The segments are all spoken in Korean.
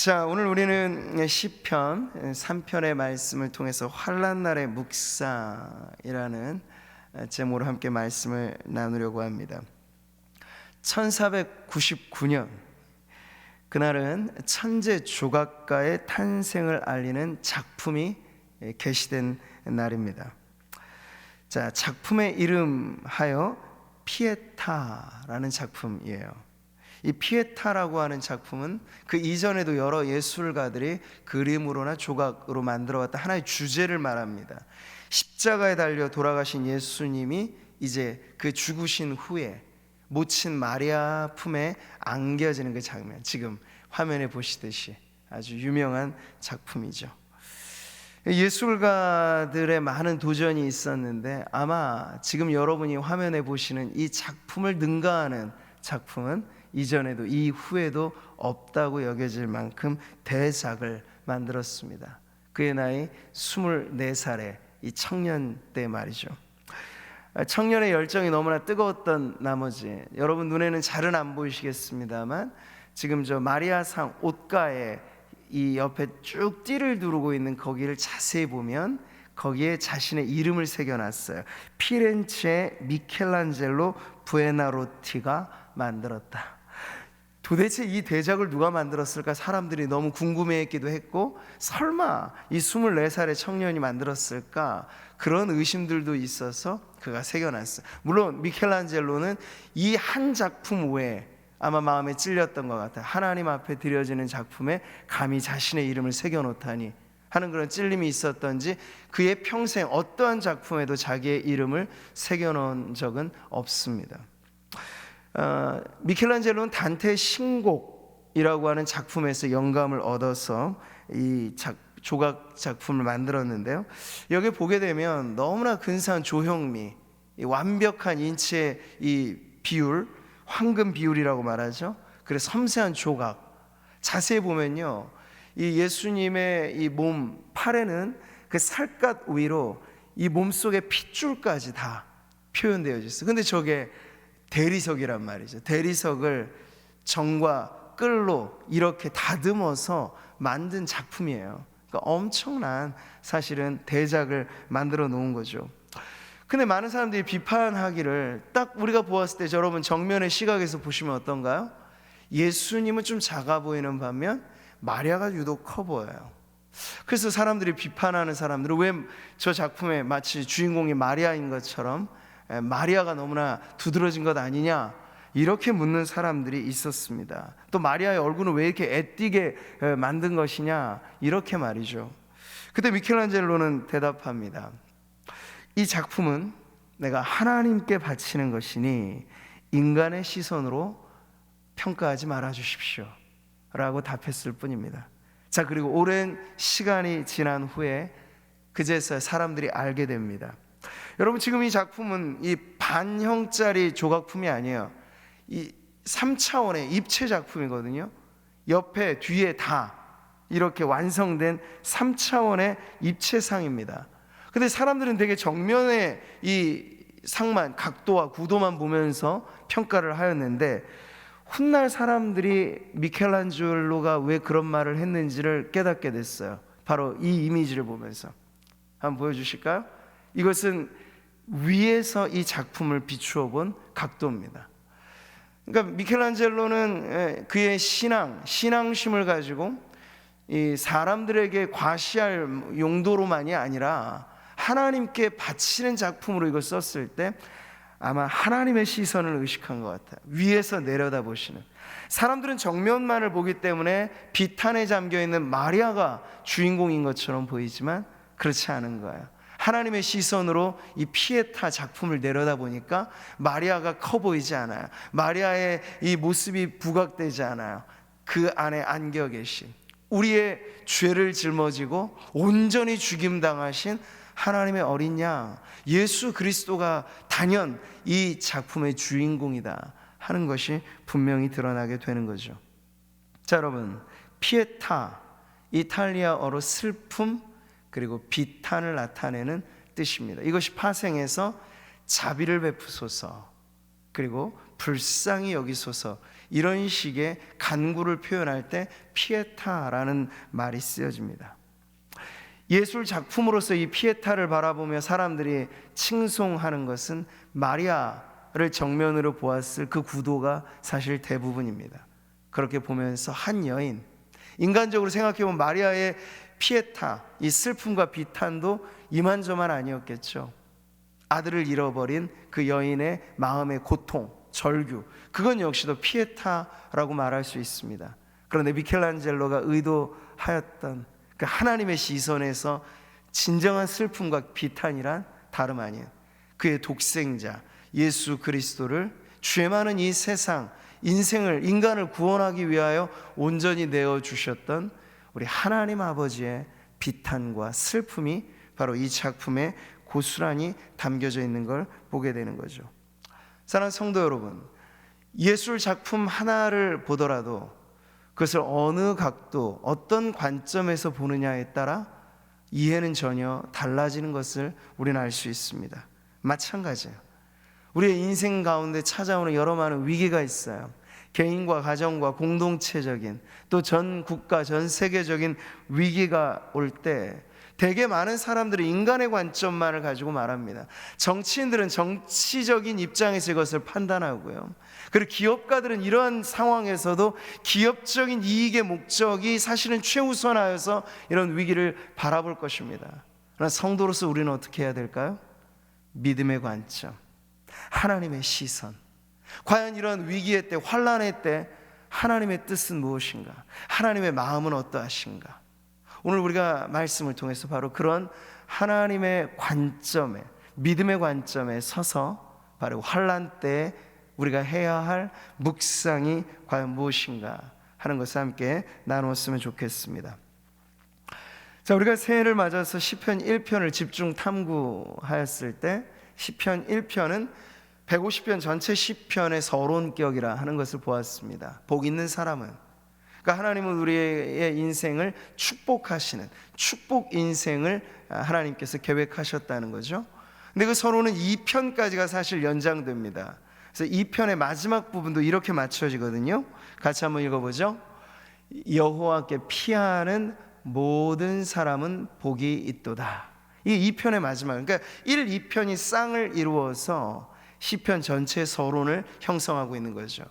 자, 오늘 우리는 시편 3편의 말씀을 통해서 환난날의 묵상이라는 제목으로 함께 말씀을 나누려고 합니다. 1499년 그날은 천재 조각가의 탄생을 알리는 작품이 게시된 날입니다. 자, 작품의 이름하여 피에타라는 작품이에요. 이 피에타라고 하는 작품은 그 이전에도 여러 예술가들이 그림으로나 조각으로 만들어왔던 하나의 주제를 말합니다. 십자가에 달려 돌아가신 예수님이 이제 그 죽으신 후에 모친 마리아 품에 안겨지는 그 장면, 지금 화면에 보시듯이 아주 유명한 작품이죠. 예술가들의 많은 도전이 있었는데 아마 지금 여러분이 화면에 보시는 이 작품을 능가하는 작품은 이전에도 이후에도 없다고 여겨질 만큼 대작을 만들었습니다. 그의 나이 24살의 이 청년 때 말이죠. 청년의 열정이 너무나 뜨거웠던 나머지 여러분 눈에는 잘은 안 보이시겠습니다만 지금 저 마리아상 옷가에 이 옆에 쭉 띠를 두르고 있는 거기를 자세히 보면 거기에 자신의 이름을 새겨놨어요. 피렌체의 미켈란젤로 부에나로티가 만들었다. 도대체 이 대작을 누가 만들었을까 사람들이 너무 궁금해했기도 했고, 설마 이 24살의 청년이 만들었을까 그런 의심들도 있어서 그가 새겨놨어요. 물론 미켈란젤로는 이 한 작품 외에 아마 마음에 찔렸던 것 같아요. 하나님 앞에 드려지는 작품에 감히 자신의 이름을 새겨놓다니 하는 그런 찔림이 있었던지 그의 평생 어떠한 작품에도 자기의 이름을 새겨놓은 적은 없습니다. 미켈란젤로는 단테의 신곡이라고 하는 작품에서 영감을 얻어서 이 조각 작품을 만들었는데요. 여기 보게 되면 너무나 근사한 조형미, 이 완벽한 인체의 이 비율, 황금 비율이라고 말하죠. 그래서 섬세한 조각, 자세히 보면요, 이 예수님의 이 몸 팔에는 그 살갗 위로 이 몸속의 핏줄까지 다 표현되어 있어요. 근데 저게 대리석이란 말이죠. 대리석을 정과 끌로 이렇게 다듬어서 만든 작품이에요. 그러니까 엄청난 사실은 대작을 만들어 놓은 거죠. 근데 많은 사람들이 비판하기를, 딱 우리가 보았을 때 여러분 정면의 시각에서 보시면 어떤가요? 예수님은 좀 작아 보이는 반면 마리아가 유독 커 보여요. 그래서 사람들이 비판하는 사람들은 왜 저 작품에 마치 주인공이 마리아인 것처럼 마리아가 너무나 두드러진 것 아니냐 이렇게 묻는 사람들이 있었습니다. 또 마리아의 얼굴은 왜 이렇게 애띠게 만든 것이냐 이렇게 말이죠. 그때 미켈란젤로는 대답합니다. 이 작품은 내가 하나님께 바치는 것이니 인간의 시선으로 평가하지 말아 주십시오 라고 답했을 뿐입니다. 자, 그리고 오랜 시간이 지난 후에 그제서야 사람들이 알게 됩니다. 여러분, 지금 이 작품은 이 반형짜리 조각품이 아니에요. 이 3차원의 입체 작품이거든요. 옆에 뒤에 다 이렇게 완성된 3차원의 입체상입니다. 근데 사람들은 되게 정면에 이 상만, 각도와 구도만 보면서 평가를 하였는데, 훗날 사람들이 미켈란젤로가 왜 그런 말을 했는지를 깨닫게 됐어요. 바로 이 이미지를 보면서. 한번 보여주실까요? 이것은 위에서 이 작품을 비추어 본 각도입니다. 그러니까 미켈란젤로는 그의 신앙심을 가지고 이 사람들에게 과시할 용도로만이 아니라 하나님께 바치는 작품으로 이걸 썼을 때 아마 하나님의 시선을 의식한 것 같아요. 위에서 내려다 보시는. 사람들은 정면만을 보기 때문에 비탄에 잠겨있는 마리아가 주인공인 것처럼 보이지만 그렇지 않은 거예요. 하나님의 시선으로 이 피에타 작품을 내려다 보니까 마리아가 커 보이지 않아요. 마리아의 이 모습이 부각되지 않아요. 그 안에 안겨 계신, 우리의 죄를 짊어지고 온전히 죽임당하신 하나님의 어린 양 예수 그리스도가 단연 이 작품의 주인공이다 하는 것이 분명히 드러나게 되는 거죠. 자, 여러분, 피에타, 이탈리아어로 슬픔 그리고 비탄을 나타내는 뜻입니다. 이것이 파생해서 자비를 베푸소서 그리고 불쌍히 여기소서 이런 식의 간구를 표현할 때 피에타라는 말이 쓰여집니다. 예술 작품으로서 이 피에타를 바라보며 사람들이 칭송하는 것은 마리아를 정면으로 보았을 그 구도가 사실 대부분입니다. 그렇게 보면서 한 여인, 인간적으로 생각해보면 마리아의 피에타, 이 슬픔과 비탄도 이만저만 아니었겠죠. 아들을 잃어버린 그 여인의 마음의 고통, 절규, 그건 역시도 피에타라고 말할 수 있습니다. 그런데 미켈란젤로가 의도하였던 그 하나님의 시선에서 진정한 슬픔과 비탄이란 다름 아닌 그의 독생자 예수 그리스도를 죄 많은 이 세상, 인간을 구원하기 위하여 온전히 내어주셨던 우리 하나님 아버지의 비탄과 슬픔이 바로 이 작품에 고스란히 담겨져 있는 걸 보게 되는 거죠. 사랑하는 성도 여러분, 예술 작품 하나를 보더라도 그것을 어느 각도, 어떤 관점에서 보느냐에 따라 이해는 전혀 달라지는 것을 우리는 알 수 있습니다. 마찬가지예요. 우리의 인생 가운데 찾아오는 여러 많은 위기가 있어요. 개인과 가정과 공동체적인, 또 전 국가, 전 세계적인 위기가 올 때 되게 많은 사람들이 인간의 관점만을 가지고 말합니다. 정치인들은 정치적인 입장에서 이것을 판단하고요. 그리고 기업가들은 이러한 상황에서도 기업적인 이익의 목적이 사실은 최우선하여서 이런 위기를 바라볼 것입니다. 그러나 성도로서 우리는 어떻게 해야 될까요? 믿음의 관점, 하나님의 시선. 과연 이런 위기의 때, 환난의 때 하나님의 뜻은 무엇인가? 하나님의 마음은 어떠하신가? 오늘 우리가 말씀을 통해서 바로 그런 하나님의 관점에, 믿음의 관점에 서서 바로 환난 때 우리가 해야 할 묵상이 과연 무엇인가 하는 것을 함께 나누었으면 좋겠습니다. 자, 우리가 새해를 맞아서 시편 1편을 집중 탐구하였을 때 시편 1편은 150편 전체 시편의 서론격이라 하는 것을 보았습니다. 복 있는 사람은, 그러니까 하나님은 우리의 인생을 축복하시는 축복 인생을 하나님께서 계획하셨다는 거죠. 근데 그 서론은 2편까지가 사실 연장됩니다. 그래서 2편의 마지막 부분도 이렇게 맞춰지거든요. 같이 한번 읽어보죠. 여호와께 피하는 모든 사람은 복이 있도다. 이 2편의 마지막, 그러니까 1, 2편이 쌍을 이루어서 시편 전체 서론을 형성하고 있는 거죠.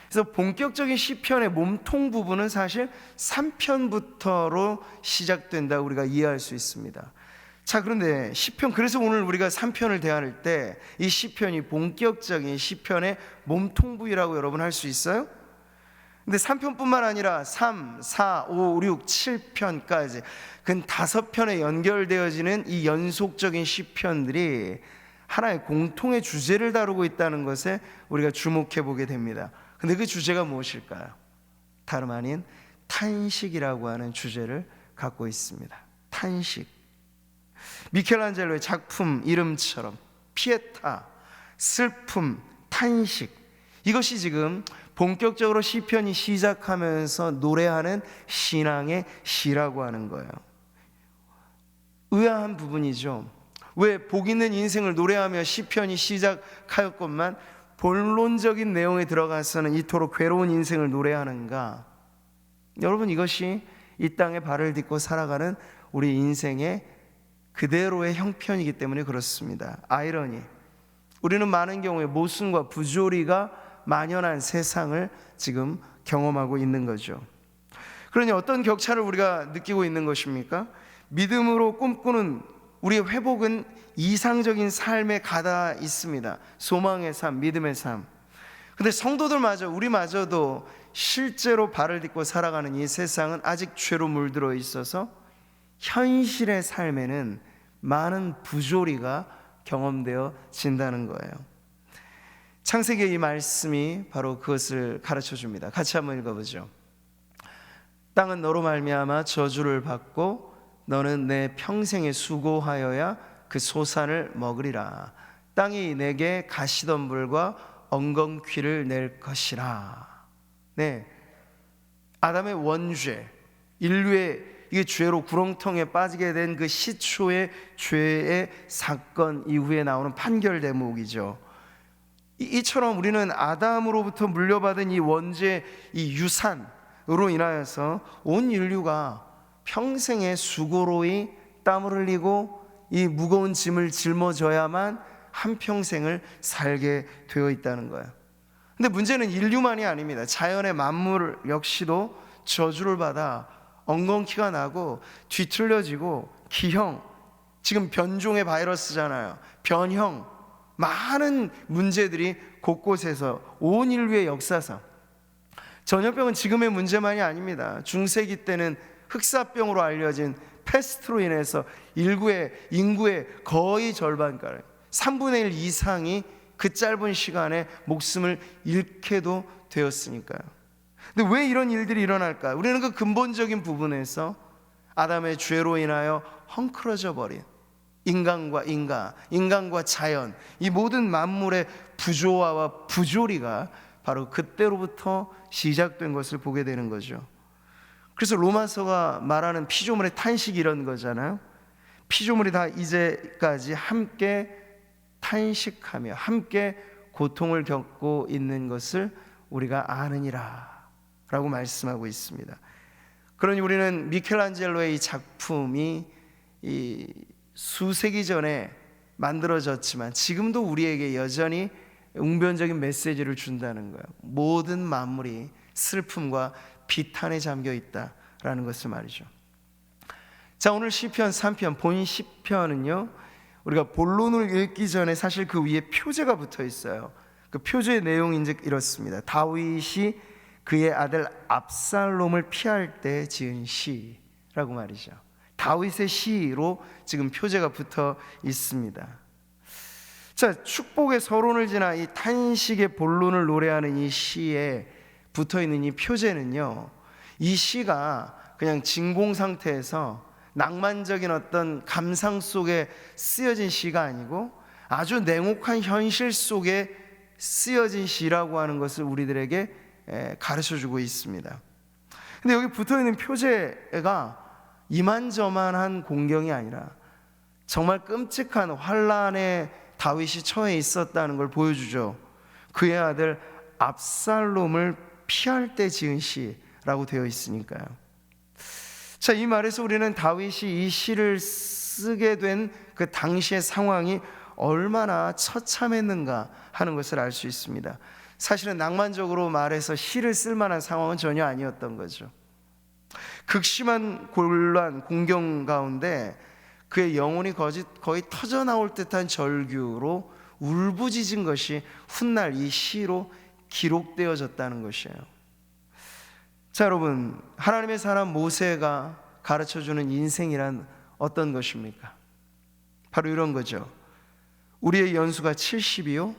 그래서 본격적인 시편의 몸통 부분은 사실 3편부터로 시작된다고 우리가 이해할 수 있습니다. 자, 그런데 시편, 그래서 오늘 우리가 3편을 대할 때 이 시편이 본격적인 시편의 몸통 부위라고 여러분 할 수 있어요? 근데 3편뿐만 아니라 3, 4, 5, 6, 7편까지 근 5편에 연결되어지는 이 연속적인 시편들이 하나의 공통의 주제를 다루고 있다는 것에 우리가 주목해 보게 됩니다. 근데 그 주제가 무엇일까요? 다름 아닌 탄식이라고 하는 주제를 갖고 있습니다. 탄식. 미켈란젤로의 작품 이름처럼 피에타, 슬픔, 탄식, 이것이 지금 본격적으로 시편이 시작하면서 노래하는 신앙의 시라고 하는 거예요. 의아한 부분이죠. 왜 복 있는 인생을 노래하며 시편이 시작하였건만 본론적인 내용에 들어가서는 이토록 괴로운 인생을 노래하는가? 여러분, 이것이 이 땅에 발을 딛고 살아가는 우리 인생의 그대로의 형편이기 때문에 그렇습니다. 아이러니, 우리는 많은 경우에 모순과 부조리가 만연한 세상을 지금 경험하고 있는 거죠. 그러니 어떤 격차를 우리가 느끼고 있는 것입니까? 믿음으로 꿈꾸는 우리의 회복은 이상적인 삶에 가다 있습니다. 소망의 삶, 믿음의 삶. 근데 성도들마저, 우리마저도 실제로 발을 딛고 살아가는 이 세상은 아직 죄로 물들어 있어서 현실의 삶에는 많은 부조리가 경험되어진다는 거예요. 창세기의 이 말씀이 바로 그것을 가르쳐 줍니다. 같이 한번 읽어보죠. 땅은 너로 말미암아 저주를 받고 너는 내 평생에 수고하여야 그 소산을 먹으리라. 땅이 내게 가시덤불과 엉겅퀴를 낼 것이라. 네, 아담의 원죄, 인류의 이게 죄로 구렁텅이에 빠지게 된 그 시초의 죄의 사건 이후에 나오는 판결 대목이죠. 이처럼 우리는 아담으로부터 물려받은 이 원죄, 이 유산으로 인하여서 온 인류가 평생의 수고로이 땀을 흘리고 이 무거운 짐을 짊어져야만 한평생을 살게 되어 있다는 거예요. 근데 문제는 인류만이 아닙니다. 자연의 만물 역시도 저주를 받아 엉겅퀴가 나고 뒤틀려지고 기형, 지금 변종의 바이러스잖아요. 변형, 많은 문제들이 곳곳에서 온 인류의 역사상, 전염병은 지금의 문제만이 아닙니다. 중세기 때는 흑사병으로 알려진 패스트로 인해서 인구의 거의 절반가량 3분의 1 이상이 그 짧은 시간에 목숨을 잃게도 되었으니까요. 근데 왜 이런 일들이 일어날까요? 우리는 그 근본적인 부분에서 아담의 죄로 인하여 헝클어져 버린 인간과 자연, 이 모든 만물의 부조화와 부조리가 바로 그때로부터 시작된 것을 보게 되는 거죠. 그래서 로마서가 말하는 피조물의 탄식이 이런 거잖아요. 피조물이 다 이제까지 함께 탄식하며 함께 고통을 겪고 있는 것을 우리가 아느니라 라고 말씀하고 있습니다. 그러니 우리는 미켈란젤로의 이 작품이 이 수세기 전에 만들어졌지만 지금도 우리에게 여전히 웅변적인 메시지를 준다는 거예요. 모든 만물이 슬픔과 비탄에 잠겨 있다라는 것을 말이죠. 자, 오늘 시편 3편 본 시편은요, 우리가 본론을 읽기 전에 사실 그 위에 표제가 붙어 있어요. 그 표제의 내용이 이제 이렇습니다. 다윗이 그의 아들 압살롬을 피할 때 지은 시라고 말이죠. 다윗의 시로 지금 표제가 붙어 있습니다. 자, 축복의 서론을 지나 이 탄식의 본론을 노래하는 이 시에 붙어 있는 이 표제는요, 이 시가 그냥 진공 상태에서 낭만적인 어떤 감상 속에 쓰여진 시가 아니고 아주 냉혹한 현실 속에 쓰여진 시라고 하는 것을 우리들에게 가르쳐주고 있습니다. 근데 여기 붙어있는 표제가 이만저만한 공경이 아니라 정말 끔찍한 환란에 다윗이 처해 있었다는 걸 보여주죠. 그의 아들 압살롬을 피할 때 지은 시라고 되어 있으니까요. 자, 이 말에서 우리는 다윗이 이 시를 쓰게 된 그 당시의 상황이 얼마나 처참했는가 하는 것을 알 수 있습니다. 사실은 낭만적으로 말해서 시를 쓸 만한 상황은 전혀 아니었던 거죠. 극심한 곤란, 공경 가운데 그의 영혼이 거의 터져나올 듯한 절규로 울부짖은 것이 훗날 이 시로 기록되어졌다는 것이에요. 자, 여러분, 하나님의 사람 모세가 가르쳐주는 인생이란 어떤 것입니까? 바로 이런 거죠. 우리의 연수가 70이요,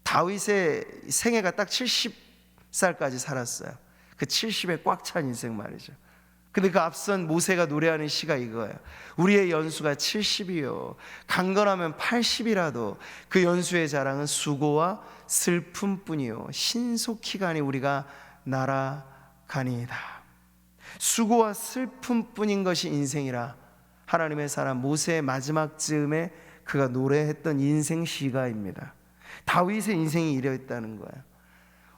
다윗의 생애가 딱 70살까지 살았어요. 그 70에 꽉 찬 인생 말이죠. 근데 그 앞선 모세가 노래하는 시가 이거예요. 우리의 연수가 70이요, 강건하면 80이라도 그 연수의 자랑은 수고와 슬픔뿐이요, 신속히 가니 우리가 날아가니이다. 수고와 슬픔뿐인 것이 인생이라 하나님의 사람 모세의 마지막 즈음에 그가 노래했던 인생 시가입니다. 다윗의 인생이 이랬다는 거예요.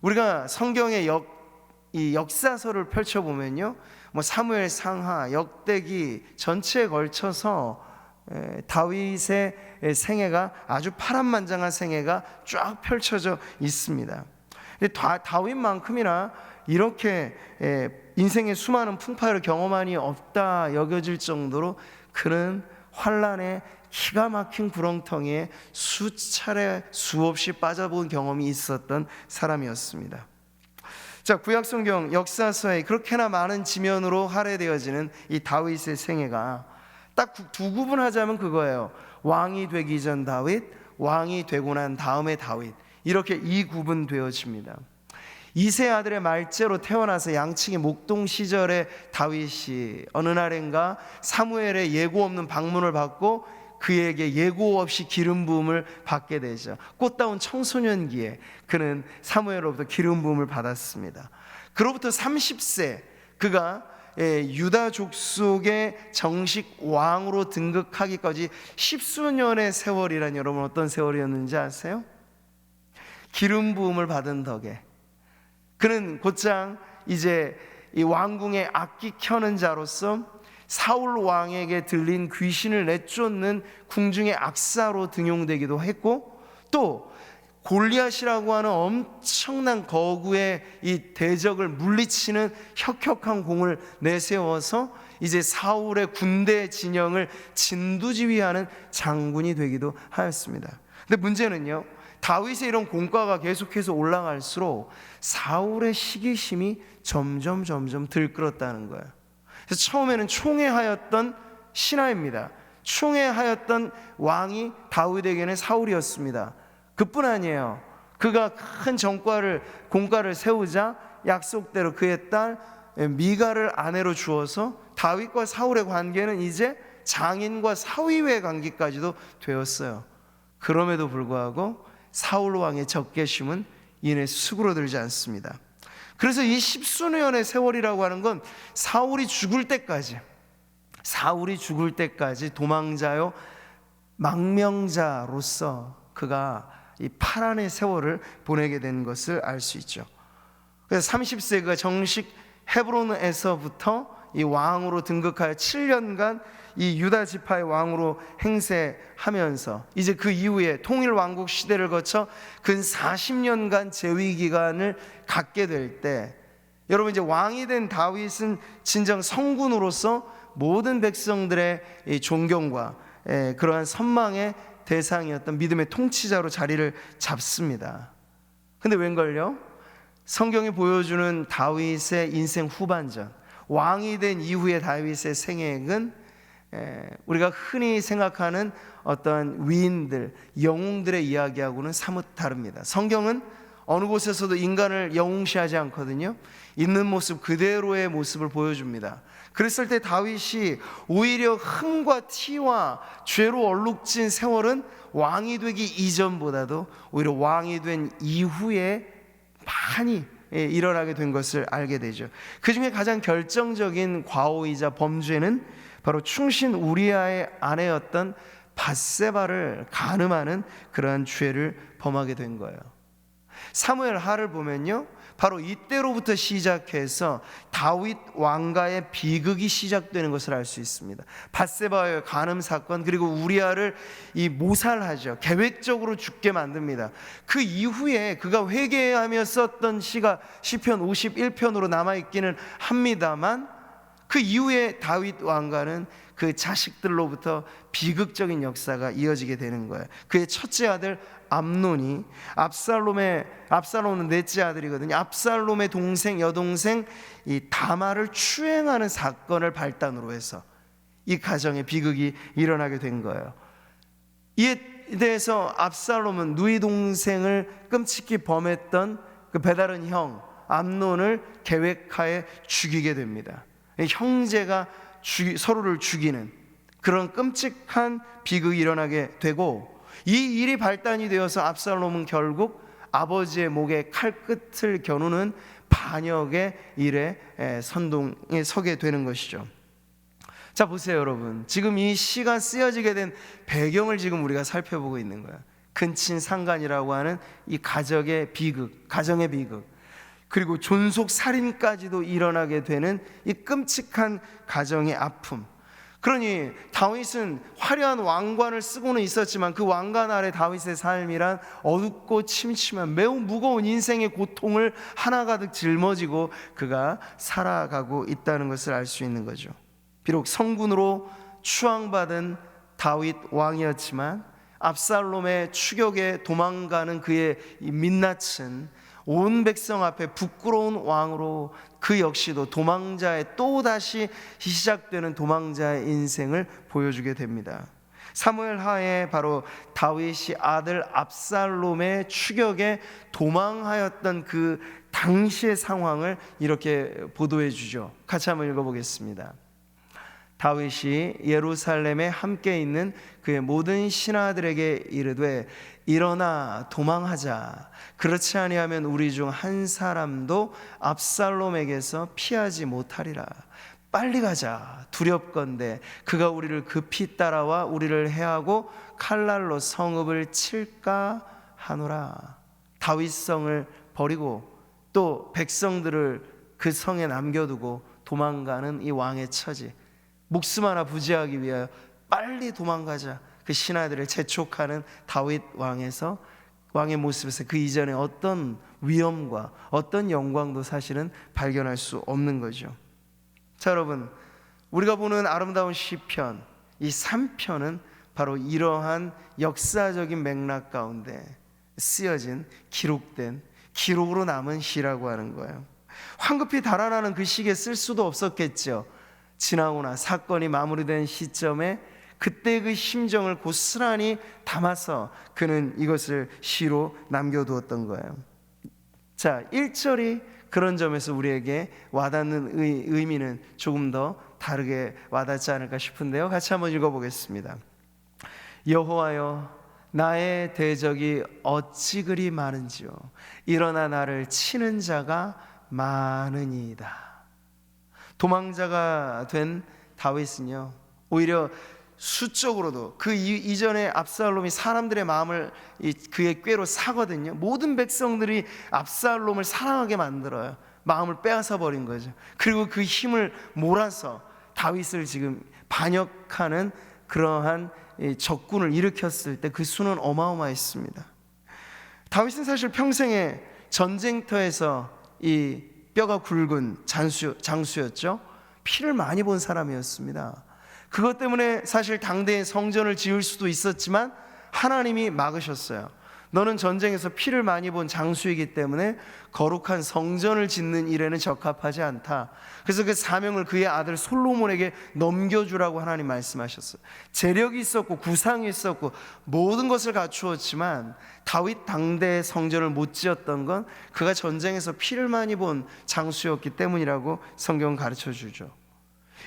우리가 성경의 이 역사서를 펼쳐보면요, 뭐 사무엘 상하, 역대기 전체에 걸쳐서 다윗의 생애가 아주 파란만장한 생애가 쫙 펼쳐져 있습니다. 다윗만큼이나 이렇게 인생의 수많은 풍파를 경험한이 없다 여겨질 정도로 그는 환란의 기가 막힌 구렁텅이에 수차례 수없이 빠져본 경험이 있었던 사람이었습니다. 자, 구약성경 역사서에 그렇게나 많은 지면으로 할애되어지는 이 다윗의 생애가 딱 두 구분하자면 그거예요. 왕이 되기 전 다윗, 왕이 되고 난 다음의 다윗, 이렇게 이 구분되어집니다. 이세 아들의 말째로 태어나서 양측이 목동 시절의 다윗이 어느 날인가 사무엘의 예고 없는 방문을 받고 그에게 예고 없이 기름 부음을 받게 되죠. 꽃다운 청소년기에 그는 사무엘로부터 기름 부음을 받았습니다. 그로부터 30세 그가 유다 족속의 정식 왕으로 등극하기까지 10수년의 세월이란 여러분 어떤 세월이었는지 아세요? 기름 부음을 받은 덕에 그는 곧장 이제 이 왕궁의 악기 켜는 자로서 사울 왕에게 들린 귀신을 내쫓는 궁중의 악사로 등용되기도 했고, 또 골리앗이라고 하는 엄청난 거구의 이 대적을 물리치는 혁혁한 공을 내세워서 이제 사울의 군대 진영을 진두지휘하는 장군이 되기도 하였습니다. 근데 문제는요, 다윗의 이런 공과가 계속해서 올라갈수록 사울의 시기심이 점점 들끓었다는 거예요. 그래서 처음에는 총애하였던 신하입니다. 총애하였던 왕이 다윗에게는 사울이었습니다. 그뿐 아니에요. 그가 큰 공과를 세우자 약속대로 그의 딸 미가를 아내로 주어서 다윗과 사울의 관계는 이제 장인과 사위의 관계까지도 되었어요. 그럼에도 불구하고 사울 왕의 적개심은 이내 수그러들지 않습니다. 그래서 이 십수년의 세월이라고 하는 건 사울이 죽을 때까지 도망자요 망명자로서 그가 이 파란의 세월을 보내게 된 것을 알 수 있죠. 그래서 30세가 정식 헤브론에서부터 이 왕으로 등극하여 7년간 이 유다 지파의 왕으로 행세하면서 이제 그 이후에 통일 왕국 시대를 거쳐 근 40년간 재위 기간을 갖게 될 때, 여러분 이제 왕이 된 다윗은 진정 성군으로서 모든 백성들의 이 존경과 그러한 선망의 대상이었던 믿음의 통치자로 자리를 잡습니다. 근데 웬걸요? 성경이 보여주는 다윗의 인생 후반전, 왕이 된 이후의 다윗의 생애는 우리가 흔히 생각하는 어떤 위인들, 영웅들의 이야기하고는 사뭇 다릅니다. 성경은 어느 곳에서도 인간을 영웅시하지 않거든요. 있는 모습 그대로의 모습을 보여줍니다. 그랬을 때 다윗이 오히려 흠과 티와 죄로 얼룩진 세월은 왕이 되기 이전보다도 오히려 왕이 된 이후에 많이 일어나게 된 것을 알게 되죠. 그 중에 가장 결정적인 과오이자 범죄는 바로 충신 우리아의 아내였던 밧세바를 간음하는 그러한 죄를 범하게 된 거예요. 사무엘 하를 보면요, 바로 이때로부터 시작해서 다윗 왕가의 비극이 시작되는 것을 알 수 있습니다. 밧세바의 간음 사건, 그리고 우리아를 이 모살하죠. 계획적으로 죽게 만듭니다. 그 이후에 그가 회개하며 썼던 시가 시편 51편으로 남아있기는 합니다만, 그 이후에 다윗 왕가는 그 자식들로부터 비극적인 역사가 이어지게 되는 거예요. 그의 첫째 아들 암논이 압살롬은 넷째 아들이거든요. 압살롬의 여동생 이 다말을 추행하는 사건을 발단으로 해서 이 가정에 비극이 일어나게 된 거예요. 이에 대해서 압살롬은 누이 동생을 끔찍히 범했던 그 배다른 형 암논을 계획하에 죽이게 됩니다. 형제가 서로를 죽이는 그런 끔찍한 비극이 일어나게 되고, 이 일이 발단이 되어서 압살롬은 결국 아버지의 목에 칼끝을 겨누는 반역의 일에 선동에 서게 되는 것이죠. 자, 보세요 여러분, 지금 이 시가 쓰여지게 된 배경을 지금 우리가 살펴보고 있는 거예요. 근친상간이라고 하는 이 가정의 비극, 그리고 존속 살인까지도 일어나게 되는 이 끔찍한 가정의 아픔. 그러니 다윗은 화려한 왕관을 쓰고는 있었지만 그 왕관 아래 다윗의 삶이란 어둡고 침침한 매우 무거운 인생의 고통을 하나가득 짊어지고 그가 살아가고 있다는 것을 알 수 있는 거죠. 비록 성군으로 추앙받은 다윗 왕이었지만 압살롬의 추격에 도망가는 그의 민낯은 온 백성 앞에 부끄러운 왕으로 그 역시도 도망자의 또다시 시작되는 도망자의 인생을 보여주게 됩니다. 사무엘 하에 바로 다윗이 아들 압살롬의 추격에 도망하였던 그 당시의 상황을 이렇게 보도해 주죠. 같이 한번 읽어보겠습니다. 다윗이 예루살렘에 함께 있는 그의 모든 신하들에게 이르되 일어나 도망하자. 그렇지 아니하면 우리 중 한 사람도 압살롬에게서 피하지 못하리라. 빨리 가자. 두렵건대 그가 우리를 급히 따라와 우리를 해하고 칼날로 성읍을 칠까 하노라. 다윗성을 버리고 또 백성들을 그 성에 남겨두고 도망가는 이 왕의 처지, 목숨 하나 부지하기 위하여 빨리 도망가자 그 신하들을 재촉하는 다윗 왕의 모습에서 그 이전에 어떤 위엄과 어떤 영광도 사실은 발견할 수 없는 거죠. 자, 여러분, 우리가 보는 아름다운 시편, 이 3편은 바로 이러한 역사적인 맥락 가운데 쓰여진 기록된 기록으로 남은 시라고 하는 거예요. 황급히 달아나는 그 시기에 쓸 수도 없었겠죠. 지나고나 사건이 마무리된 시점에 그때 그 심정을 고스란히 담아서 그는 이것을 시로 남겨두었던 거예요. 자, 1절이 그런 점에서 우리에게 와닿는 의미는 조금 더 다르게 와닿지 않을까 싶은데요. 같이 한번 읽어보겠습니다. 여호와여, 나의 대적이 어찌 그리 많은지요. 일어나 나를 치는 자가 많으니이다. 도망자가 된 다윗은요, 오히려 수적으로도 그 이전에 압살롬이 사람들의 마음을 그의 꾀로 사거든요. 모든 백성들이 압살롬을 사랑하게 만들어요. 마음을 빼앗아 버린 거죠. 그리고 그 힘을 몰아서 다윗을 지금 반역하는 그러한 적군을 일으켰을 때 그 수는 어마어마했습니다. 다윗은 사실 평생에 전쟁터에서 이 뼈가 굵은 장수였죠. 피를 많이 본 사람이었습니다. 그것 때문에 사실 당대에 성전을 지을 수도 있었지만 하나님이 막으셨어요. 너는 전쟁에서 피를 많이 본 장수이기 때문에 거룩한 성전을 짓는 일에는 적합하지 않다. 그래서 그 사명을 그의 아들 솔로몬에게 넘겨주라고 하나님 말씀하셨어요. 재력이 있었고 구상이 있었고 모든 것을 갖추었지만 다윗 당대의 성전을 못 지었던 건 그가 전쟁에서 피를 많이 본 장수였기 때문이라고 성경은 가르쳐주죠.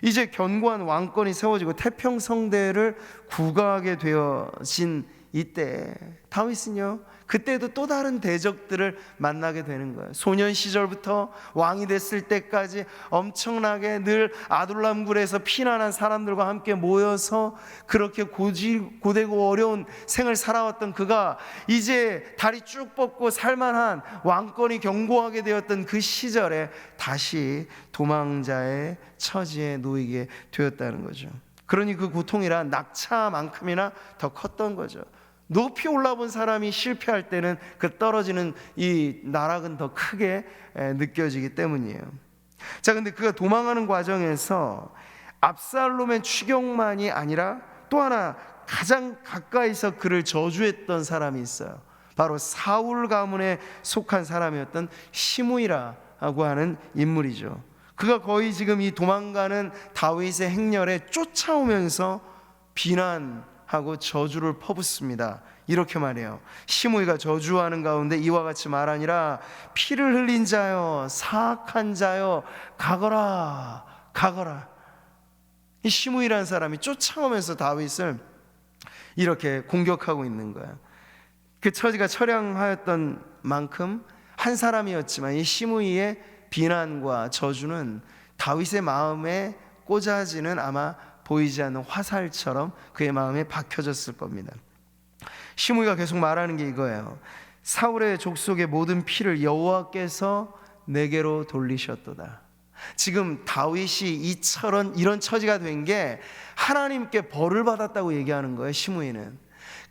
이제 견고한 왕권이 세워지고 태평성대를 구가하게 되어진 이때 다윗은요, 그때도 또 다른 대적들을 만나게 되는 거예요. 소년 시절부터 왕이 됐을 때까지 엄청나게 늘 아둘람굴에서 피난한 사람들과 함께 모여서 그렇게 고되고 어려운 생을 살아왔던 그가 이제 다리 쭉 뻗고 살만한 왕권이 견고하게 되었던 그 시절에 다시 도망자의 처지에 놓이게 되었다는 거죠. 그러니 그 고통이란 낙차만큼이나 더 컸던 거죠. 높이 올라본 사람이 실패할 때는 그 떨어지는 이 나락은 더 크게 느껴지기 때문이에요. 자, 근데 그가 도망하는 과정에서 압살롬의 추격만이 아니라 또 하나 가장 가까이서 그를 저주했던 사람이 있어요. 바로 사울 가문에 속한 사람이었던 시므이라고 하는 인물이죠. 그가 거의 지금 이 도망가는 다윗의 행렬에 쫓아오면서 비난하고 저주를 퍼붓습니다. 이렇게 말해요. 시므이가 저주하는 가운데 이와 같이 말하니라. 피를 흘린 자여, 사악한 자여, 가거라, 가거라. 이 시므이라는 사람이 쫓아오면서 다윗을 이렇게 공격하고 있는 거예요. 그 처지가 처량하였던 만큼 한 사람이었지만 이 시므이의 비난과 저주는 다윗의 마음에 꽂아지는 아마 보이지 않는 화살처럼 그의 마음에 박혀졌을 겁니다. 시므이가 계속 말하는 게 이거예요. 사울의 족속의 모든 피를 여호와께서 내게로 돌리셨도다. 지금 다윗이 이런 처지가 된 게 하나님께 벌을 받았다고 얘기하는 거예요. 시므이는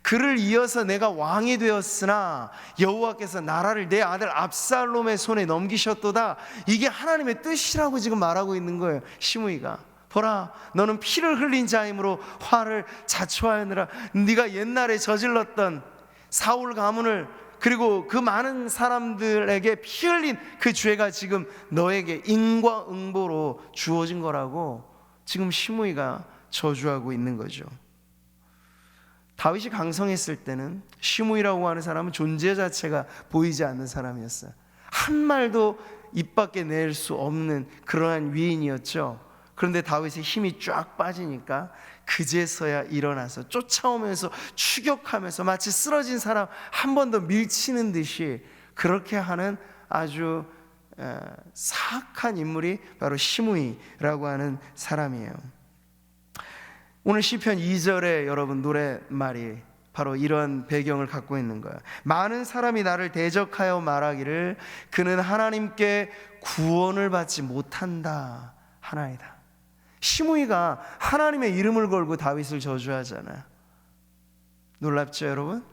그를 이어서 내가 왕이 되었으나 여호와께서 나라를 내 아들 압살롬의 손에 넘기셨도다. 이게 하나님의 뜻이라고 지금 말하고 있는 거예요. 시므이가 보라, 너는 피를 흘린 자이므로 화를 자초하였느라. 네가 옛날에 저질렀던 사울 가문을 그리고 그 많은 사람들에게 피 흘린 그 죄가 지금 너에게 인과응보로 주어진 거라고 지금 시므이가 저주하고 있는 거죠. 다윗이 강성했을 때는 시므이라고 하는 사람은 존재 자체가 보이지 않는 사람이었어요. 한 말도 입 밖에 낼 수 없는 그러한 위인이었죠. 그런데 다윗의 힘이 쫙 빠지니까 그제서야 일어나서 쫓아오면서 추격하면서 마치 쓰러진 사람 한 번 더 밀치는 듯이 그렇게 하는 아주 사악한 인물이 바로 시므이라고 하는 사람이에요. 오늘 시편 2절에 여러분 노랫말이 바로 이런 배경을 갖고 있는 거야. 많은 사람이 나를 대적하여 말하기를 그는 하나님께 구원을 받지 못한다 하나이다. 시므이가 하나님의 이름을 걸고 다윗을 저주하잖아요. 놀랍죠, 여러분?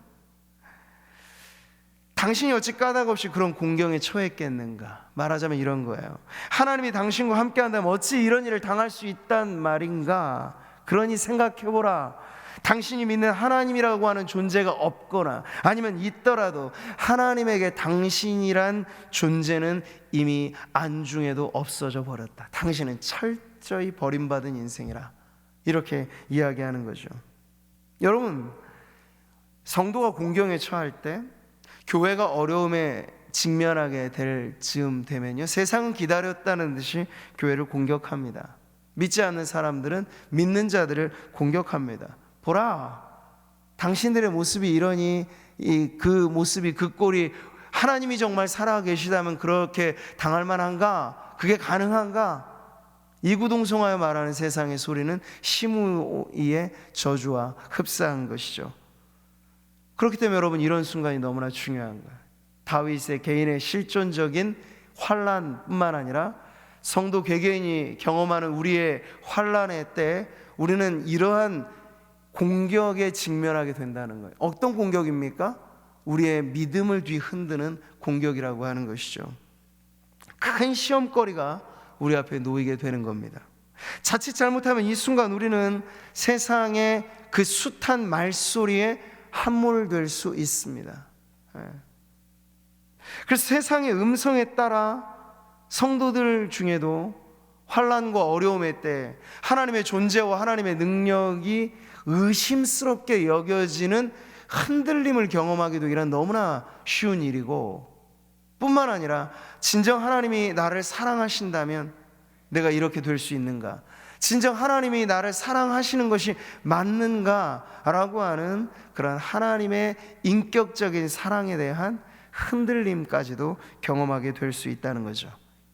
당신이 어찌 까닭없이 그런 공경에 처했겠는가? 말하자면 이런 거예요. 하나님이 당신과 함께 한다면 어찌 이런 일을 당할 수 있단 말인가? 그러니 생각해보라. 당신이 믿는 하나님이라고 하는 존재가 없거나 아니면 있더라도 하나님에게 당신이란 존재는 이미 안중에도 없어져 버렸다. 당신은 철저히 버림받은 인생이라, 이렇게 이야기하는 거죠. 여러분, 성도가 공경에 처할 때, 교회가 어려움에 직면하게 될 즈음 되면요, 세상은 기다렸다는 듯이 교회를 공격합니다. 믿지 않는 사람들은 믿는 자들을 공격합니다. 보라, 당신들의 모습이 이러니 그 모습이, 그 꼴이 하나님이 정말 살아계시다면 그렇게 당할 만한가? 그게 가능한가? 이구동성하여 말하는 세상의 소리는 시므이의 저주와 흡사한 것이죠. 그렇기 때문에 여러분, 이런 순간이 너무나 중요한 거예요. 다윗의 개인의 실존적인 환난뿐만 아니라 성도 개개인이 경험하는 우리의 환난의 때 우리는 이러한 공격에 직면하게 된다는 거예요. 어떤 공격입니까? 우리의 믿음을 뒤흔드는 공격이라고 하는 것이죠. 큰 시험거리가 우리 앞에 놓이게 되는 겁니다. 자칫 잘못하면 이 순간 우리는 세상의 그 숱한 말소리에 함몰될 수 있습니다. 그래서 세상의 음성에 따라 성도들 중에도 환난과 어려움의 때 하나님의 존재와 하나님의 능력이 의심스럽게 여겨지는 흔들림을 경험하기도 이란 너무나 쉬운 일이고, 뿐만 아니라 진정 하나님이 나를 사랑하신다면 내가 이렇게 될 수 있는가? 진정 하나님이 나를 사랑하시는 것이 맞는가라고 하는 그런 하나님의 인격적인 사랑에 대한 흔들림까지도 경험하게 될 수 있다는 거죠.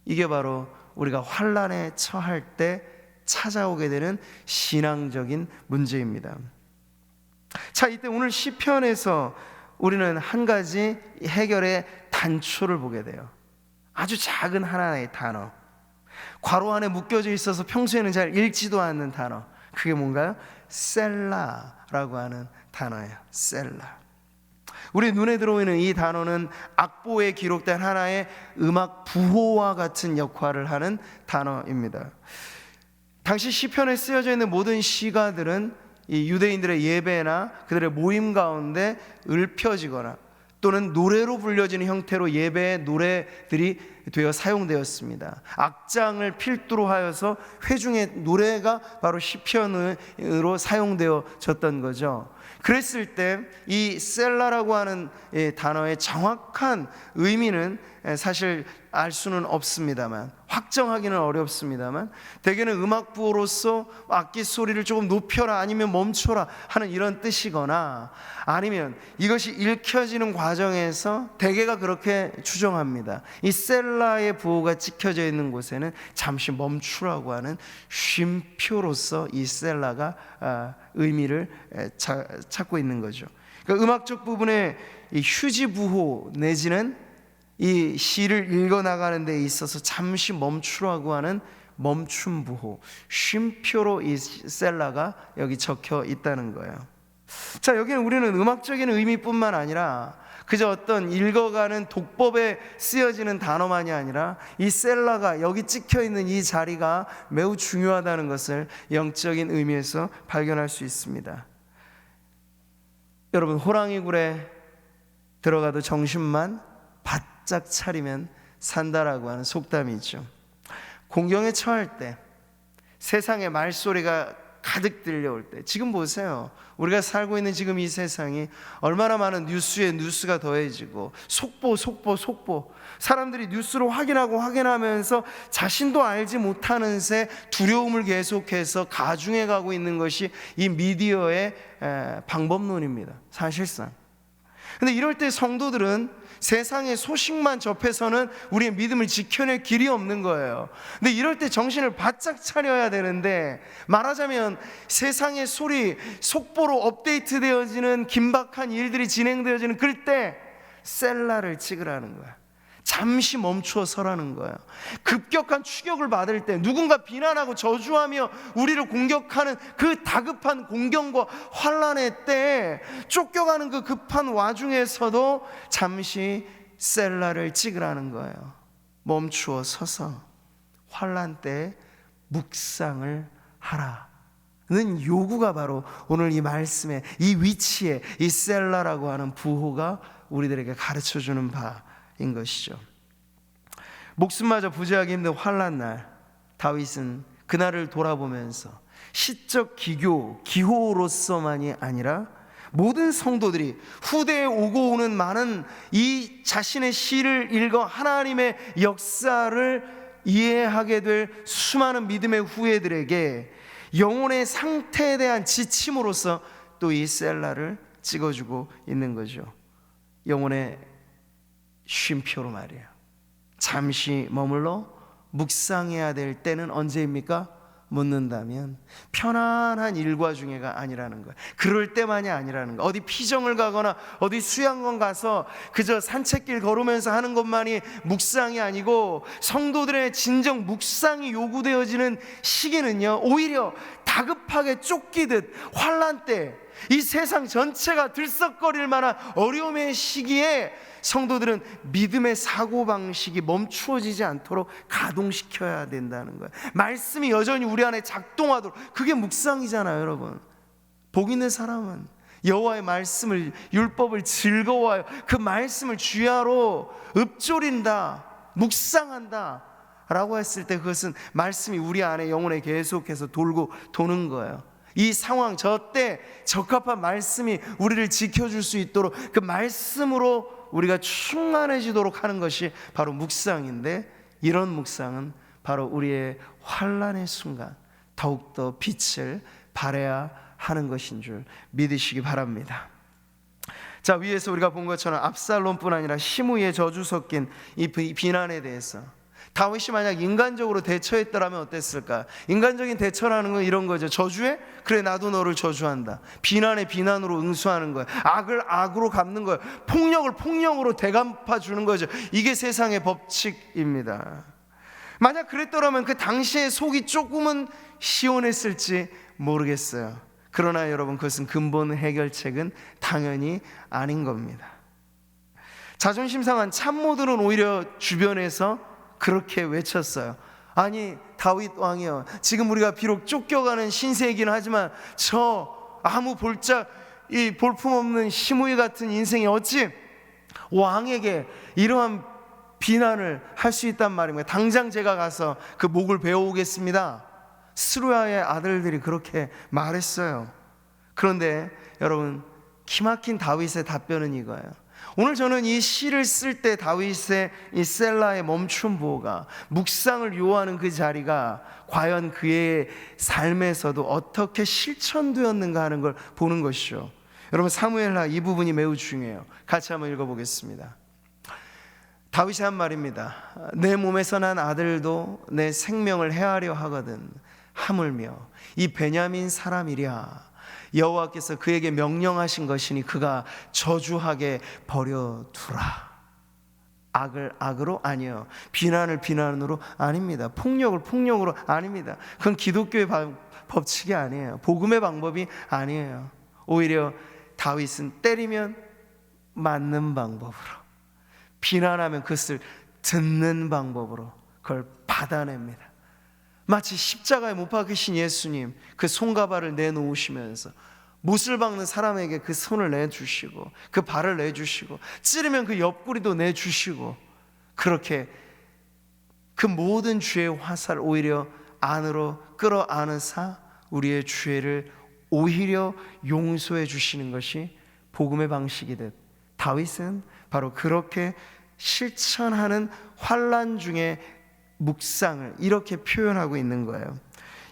이게 바로 우리가 환난에 처할 때 찾아오게 되는 신앙적인 문제입니다. 자, 이때 오늘 시편에서 우리는 한 가지 해결의 단초를 보게 돼요. 아주 작은 하나의 단어, 괄호 안에 묶여져 있어서 평소에는 잘 읽지도 않는 단어. 그게 뭔가요? 셀라라고 하는 단어예요. 셀라. 우리 눈에 들어오는 이 단어는 악보에 기록된 하나의 음악 부호와 같은 역할을 하는 단어입니다. 당시 시편에 쓰여져 있는 모든 시가들은 이 유대인들의 예배나 그들의 모임 가운데 읊혀지거나 또는 노래로 불려지는 형태로 예배의 노래들이 되어 사용되었습니다. 악장을 필두로 하여서 회중의 노래가 바로 시편으로 사용되어졌던 거죠. 그랬을 때 이 셀라라고 하는 단어의 정확한 의미는 사실 알 수는 없습니다만, 확정하기는 어렵습니다만, 대개는 음악 부호로서 악기 소리를 조금 높여라 아니면 멈춰라 하는 이런 뜻이거나, 아니면 이것이 읽혀지는 과정에서 대개가 그렇게 추정합니다. 이 셀라의 부호가 찍혀져 있는 곳에는 잠시 멈추라고 하는 쉼표로서 이 셀라가 의미를 찾고 있는 거죠. 그러니까 음악적 부분에 이 휴지 부호 내지는 이 시를 읽어나가는 데 있어서 잠시 멈추라고 하는 멈춤 부호, 쉼표로 이 셀라가 여기 적혀 있다는 거예요. 자, 여기는 우리는 음악적인 의미뿐만 아니라 그저 어떤 읽어가는 독법에 쓰여지는 단어만이 아니라 이 셀라가 여기 찍혀 있는 이 자리가 매우 중요하다는 것을 영적인 의미에서 발견할 수 있습니다. 여러분, 호랑이 굴에 들어가도 정신만 바짝 차리면 산다라고 하는 속담이 있죠. 공경에 처할 때, 세상의 말소리가 가득 들려올 때, 지금 보세요. 우리가 살고 있는 지금 이 세상이 얼마나 많은 뉴스에 뉴스가 더해지고 속보, 사람들이 뉴스를 확인하면서 자신도 알지 못하는 새 두려움을 계속해서 가중해 가고 있는 것이 이 미디어의 방법론입니다, 사실상. 근데 이럴 때 성도들은 세상의 소식만 접해서는 우리의 믿음을 지켜낼 길이 없는 거예요. 근데 이럴 때 정신을 바짝 차려야 되는데, 말하자면 세상의 소리, 속보로 업데이트되어지는 긴박한 일들이 진행되어지는 그럴 때 셀라를 찍으라는 거야. 잠시 멈추어 서라는 거예요. 급격한 추격을 받을 때, 누군가 비난하고 저주하며 우리를 공격하는 그 다급한 공경과 환난의 때에, 쫓겨가는 그 급한 와중에서도 잠시 셀라를 찍으라는 거예요. 멈추어 서서 환난 때에 묵상을 하라는 요구가 바로 오늘 이 말씀의 이 위치에 이 셀라라고 하는 부호가 우리들에게 가르쳐주는 바인 것이죠. 목숨마저 부지하기 힘든 환난 날, 다윗은 그날을 돌아보면서 시적 기호로서만이 아니라 모든 성도들이 후대에 오고 오는 많은 이 자신의 시를 읽어 하나님의 역사를 이해하게 될 수많은 믿음의 후예들에게 영혼의 상태에 대한 지침으로서 또 이 셀라를 찍어주고 있는 거죠. 영혼의 쉼표로 말이에요. 잠시 머물러 묵상해야 될 때는 언제입니까? 묻는다면 편안한 일과 중에가 아니라는 거예요. 그럴 때만이 아니라는 거예요. 어디 피정을 가거나 어디 수양원 가서 그저 산책길 걸으면서 하는 것만이 묵상이 아니고, 성도들의 진정 묵상이 요구되어지는 시기는요, 오히려 다급하게 쫓기듯 환난 때, 이 세상 전체가 들썩거릴 만한 어려움의 시기에 성도들은 믿음의 사고방식이 멈추어지지 않도록 가동시켜야 된다는 거예요. 말씀이 여전히 우리 안에 작동하도록. 그게 묵상이잖아요, 여러분. 복 있는 사람은 여호와의 말씀을, 율법을 즐거워하여 그 말씀을 주야로 읊조린다, 묵상한다 라고 했을 때, 그것은 말씀이 우리 안에 영혼에 계속해서 돌고 도는 거예요. 이 상황, 저 때 적합한 말씀이 우리를 지켜줄 수 있도록 그 말씀으로 우리가 충만해지도록 하는 것이 바로 묵상인데, 이런 묵상은 바로 우리의 환난의 순간 더욱더 빛을 발해야 하는 것인 줄 믿으시기 바랍니다. 자, 위에서 우리가 본 것처럼 압살롬뿐 아니라 시므이의 저주 섞인 이 비난에 대해서 다윗이 만약 인간적으로 대처했더라면 어땠을까? 인간적인 대처라는 건 이런 거죠. 저주해? 그래, 나도 너를 저주한다. 비난에 비난으로 응수하는 거야. 악을 악으로 갚는 거야. 폭력을 폭력으로 대갚아 주는 거죠. 이게 세상의 법칙입니다. 만약 그랬더라면 그 당시에 속이 조금은 시원했을지 모르겠어요. 그러나 여러분, 그것은 근본 해결책은 당연히 아닌 겁니다. 자존심 상한 참모들은 오히려 주변에서 그렇게 외쳤어요. 아니, 다윗 왕이여, 지금 우리가 비록 쫓겨가는 신세이긴 하지만 저 아무 볼품없는 시므이 같은 인생이 어찌 왕에게 이러한 비난을 할 수 있단 말입니까? 당장 제가 가서 그 목을 베어오겠습니다. 스루야의 아들들이 그렇게 말했어요. 그런데 여러분, 기막힌 다윗의 답변은 이거예요. 오늘 저는 이 시를 쓸 때 다윗의 이 셀라의 멈춤 부호가, 묵상을 요하는 그 자리가 과연 그의 삶에서도 어떻게 실천되었는가 하는 걸 보는 것이죠. 여러분, 사무엘하 이 부분이 매우 중요해요. 같이 한번 읽어보겠습니다. 다윗이 한 말입니다. 내 몸에서 난 아들도 내 생명을 해하려 하거든 하물며 이 베냐민 사람이랴 여호와께서 그에게 명령하신 것이니 그가 저주하게 버려두라. 악을 악으로? 아니요. 비난을 비난으로? 아닙니다. 폭력을 폭력으로? 아닙니다. 그건 기독교의 법칙이 아니에요. 복음의 방법이 아니에요. 오히려 다윗은 때리면 맞는 방법으로, 비난하면 그것을 듣는 방법으로 그걸 받아냅니다. 마치 십자가에 못 박히신 예수님, 그 손가발을 내놓으시면서 못을 박는 사람에게 그 손을 내주시고 그 발을 내주시고 찌르면 그 옆구리도 내주시고, 그렇게 그 모든 죄의 화살을 오히려 안으로 끌어안으사 우리의 죄를 오히려 용서해 주시는 것이 복음의 방식이듯, 다윗은 바로 그렇게 실천하는 환난 중에 묵상을 이렇게 표현하고 있는 거예요.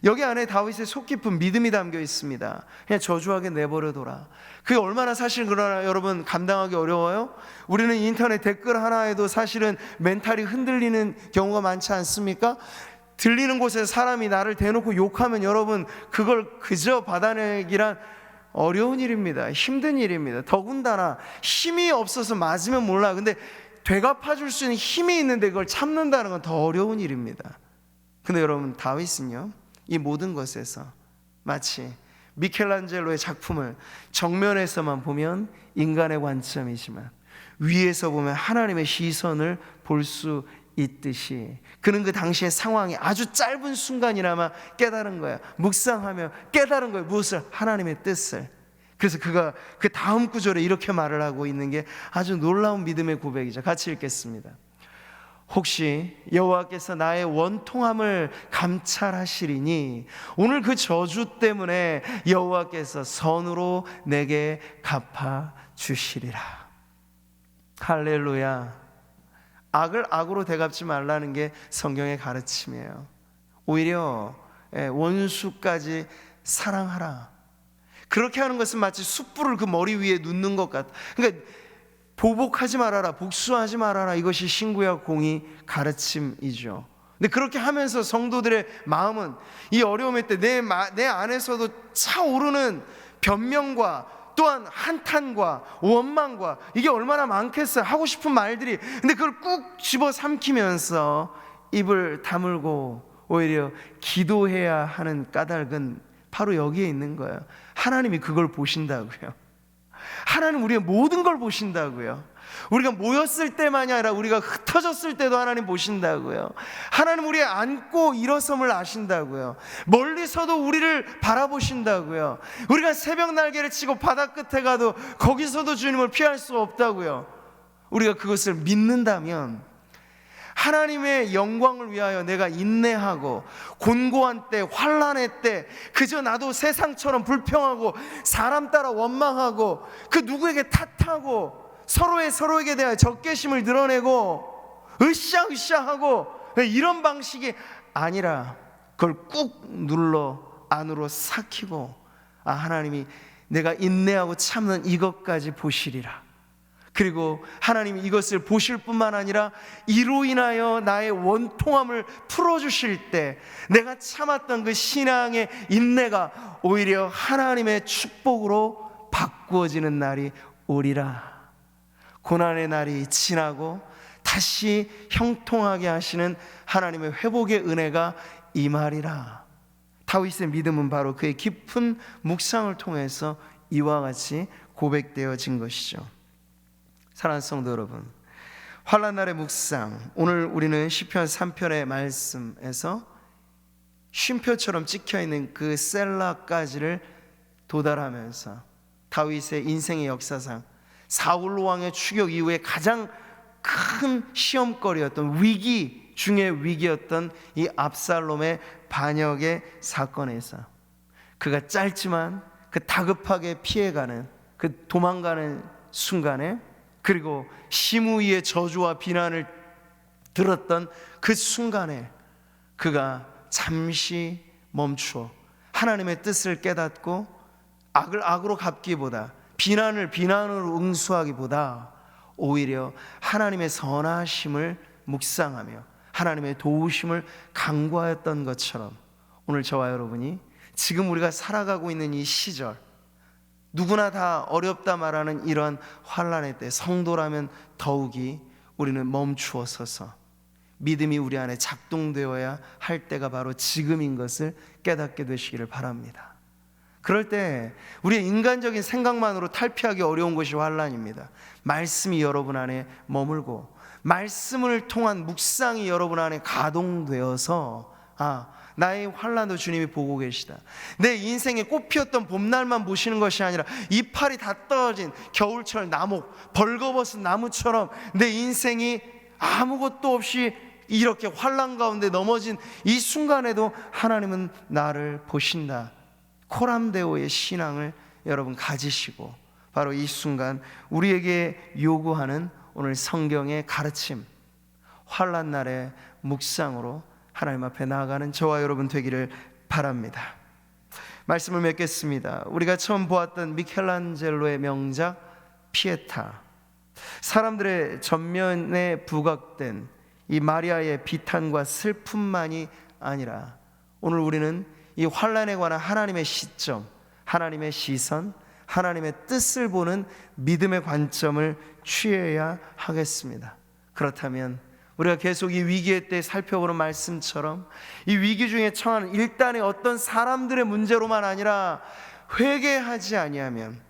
여기 안에 다윗의 속 깊은 믿음이 담겨 있습니다. 그냥 저주하게 내버려둬라. 그게 얼마나 사실 그러나 여러분 감당하기 어려워요? 우리는 인터넷 댓글 하나에도 사실은 멘탈이 흔들리는 경우가 많지 않습니까? 들리는 곳에 사람이 나를 대놓고 욕하면 여러분 그걸 그저 받아내기란 어려운 일입니다. 힘든 일입니다. 더군다나 힘이 없어서 맞으면 몰라. 근데 되갚아줄 수 있는 힘이 있는데 그걸 참는다는 건 더 어려운 일입니다. 근데 여러분 다윗은요, 이 모든 것에서 마치 미켈란젤로의 작품을 정면에서만 보면 인간의 관점이지만 위에서 보면 하나님의 시선을 볼 수 있듯이 그는 그 당시의 상황이 아주 짧은 순간이나마 깨달은 거야. 묵상하며 깨달은 거야. 무엇을? 하나님의 뜻을. 그래서 그가 그 다음 구절에 이렇게 말을 하고 있는 게 아주 놀라운 믿음의 고백이죠. 같이 읽겠습니다. 혹시 여호와께서 나의 원통함을 감찰하시리니 오늘 그 저주 때문에 여호와께서 선으로 내게 갚아주시리라. 할렐루야. 악을 악으로 되갚지 말라는 게 성경의 가르침이에요. 오히려 원수까지 사랑하라. 그렇게 하는 것은 마치 숯불을 그 머리 위에 눕는 것 같아. 그러니까 보복하지 말아라, 복수하지 말아라. 이것이 신구약 공의 가르침이죠. 근데 그렇게 하면서 성도들의 마음은 이 어려움의 때 내 안에서도 차오르는 변명과 또한 한탄과 원망과 이게 얼마나 많겠어요. 하고 싶은 말들이. 근데 그걸 꾹 집어 삼키면서 입을 다물고 오히려 기도해야 하는 까닭은 바로 여기에 있는 거예요. 하나님이 그걸 보신다고요. 하나님 우리의 모든 걸 보신다고요. 우리가 모였을 때만이 아니라 우리가 흩어졌을 때도 하나님 보신다고요. 하나님 우리의 앉고 일어섬을 아신다고요. 멀리서도 우리를 바라보신다고요. 우리가 새벽 날개를 치고 바다 끝에 가도 거기서도 주님을 피할 수 없다고요. 우리가 그것을 믿는다면 하나님의 영광을 위하여 내가 인내하고 곤고한 때, 환난의 때 그저 나도 세상처럼 불평하고 사람 따라 원망하고 그 누구에게 탓하고 서로에게 대하여 적개심을 드러내고 으쌰으쌰하고 이런 방식이 아니라 그걸 꾹 눌러 안으로 삭히고 하나님이 내가 인내하고 참는 이것까지 보시리라. 그리고 하나님이 이것을 보실 뿐만 아니라 이로 인하여 나의 원통함을 풀어주실 때 내가 참았던 그 신앙의 인내가 오히려 하나님의 축복으로 바꾸어지는 날이 오리라. 고난의 날이 지나고 다시 형통하게 하시는 하나님의 회복의 은혜가 임하리라. 다윗의 믿음은 바로 그의 깊은 묵상을 통해서 이와 같이 고백되어진 것이죠. 사랑하는 성도 여러분, 환난 날의 묵상, 오늘 우리는 시편 3편의 말씀에서 쉼표처럼 찍혀있는 그 셀라까지를 도달하면서 다윗의 인생의 역사상 사울 왕의 추격 이후에 가장 큰 시험거리였던 위기 중의 위기였던 이 압살롬의 반역의 사건에서 그가 짧지만 그 다급하게 피해가는 그 도망가는 순간에 그리고 시므이의 저주와 비난을 들었던 그 순간에 그가 잠시 멈추어 하나님의 뜻을 깨닫고 악을 악으로 갚기보다 비난을 비난으로 응수하기보다 오히려 하나님의 선하심을 묵상하며 하나님의 도우심을 간구하였던 것처럼 오늘 저와 여러분이 지금 우리가 살아가고 있는 이 시절 누구나 다 어렵다 말하는 이런 환난의 때 성도라면 더욱이 우리는 멈추어 서서 믿음이 우리 안에 작동되어야 할 때가 바로 지금인 것을 깨닫게 되시기를 바랍니다. 그럴 때 우리의 인간적인 생각만으로 탈피하기 어려운 것이 환난입니다. 말씀이 여러분 안에 머물고 말씀을 통한 묵상이 여러분 안에 가동되어서 나의 환난도 주님이 보고 계시다. 내 인생에 꽃 피었던 봄날만 보시는 것이 아니라 이파리 다 떨어진 겨울철 나목, 벌거벗은 나무처럼 내 인생이 아무것도 없이 이렇게 환난 가운데 넘어진 이 순간에도 하나님은 나를 보신다. 코람데오의 신앙을 여러분 가지시고 바로 이 순간 우리에게 요구하는 오늘 성경의 가르침, 환난 날의 묵상으로 하나님 앞에 나아가는 저와 여러분 되기를 바랍니다. 말씀을 맺겠습니다. 우리가 처음 보았던 미켈란젤로의 명작 피에타, 사람들의 전면에 부각된 이 마리아의 비탄과 슬픔만이 아니라 오늘 우리는 이 환난에 관한 하나님의 시점, 하나님의 시선, 하나님의 뜻을 보는 믿음의 관점을 취해야 하겠습니다. 그렇다면 우리가 계속 이 위기의 때 살펴보는 말씀처럼 이 위기 중에 처한 일단의 어떤 사람들의 문제로만 아니라 회개하지 아니하면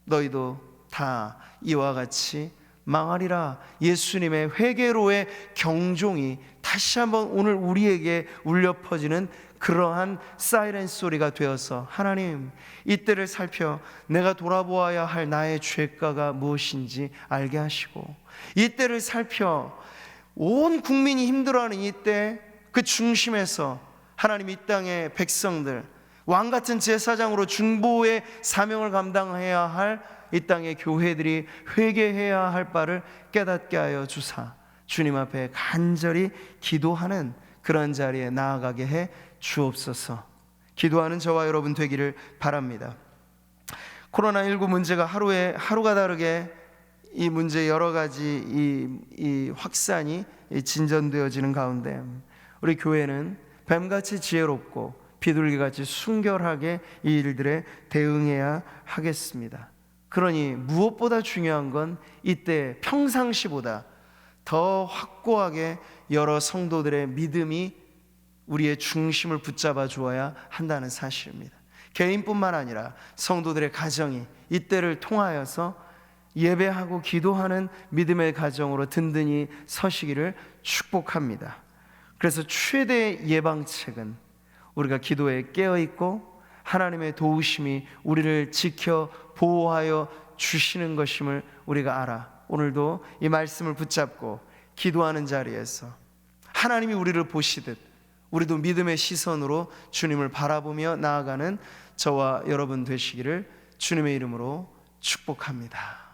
너희도 다 이와 같이 망하리라. 예수님의 회개로의 경종이 다시 한번 오늘 우리에게 울려 퍼지는 그러한 사이렌 소리가 되어서 하나님, 이때를 살펴 내가 돌아보아야 할 나의 죄가가 무엇인지 알게 하시고, 이때를 살펴 온 국민이 힘들어하는 이때 그 중심에서 하나님 이 땅의 백성들, 왕같은 제사장으로 중보의 사명을 감당해야 할 이 땅의 교회들이 회개해야 할 바를 깨닫게 하여 주사 주님 앞에 간절히 기도하는 그런 자리에 나아가게 해 주옵소서. 기도하는 저와 여러분 되기를 바랍니다. 코로나19 문제가 하루가 다르게 이 문제 여러 가지 이 확산이 진전되어지는 가운데 우리 교회는 뱀같이 지혜롭고 비둘기같이 순결하게 이 일들에 대응해야 하겠습니다. 그러니 무엇보다 중요한 건 이때 평상시보다 더 확고하게 여러 성도들의 믿음이 우리의 중심을 붙잡아 주어야 한다는 사실입니다. 개인뿐만 아니라 성도들의 가정이 이때를 통하여서 예배하고 기도하는 믿음의 가정으로 든든히 서시기를 축복합니다. 그래서 최대의 예방책은 우리가 기도에 깨어있고 하나님의 도우심이 우리를 지켜 보호하여 주시는 것임을 우리가 알아 오늘도 이 말씀을 붙잡고 기도하는 자리에서 하나님이 우리를 보시듯 우리도 믿음의 시선으로 주님을 바라보며 나아가는 저와 여러분 되시기를 주님의 이름으로 축복합니다.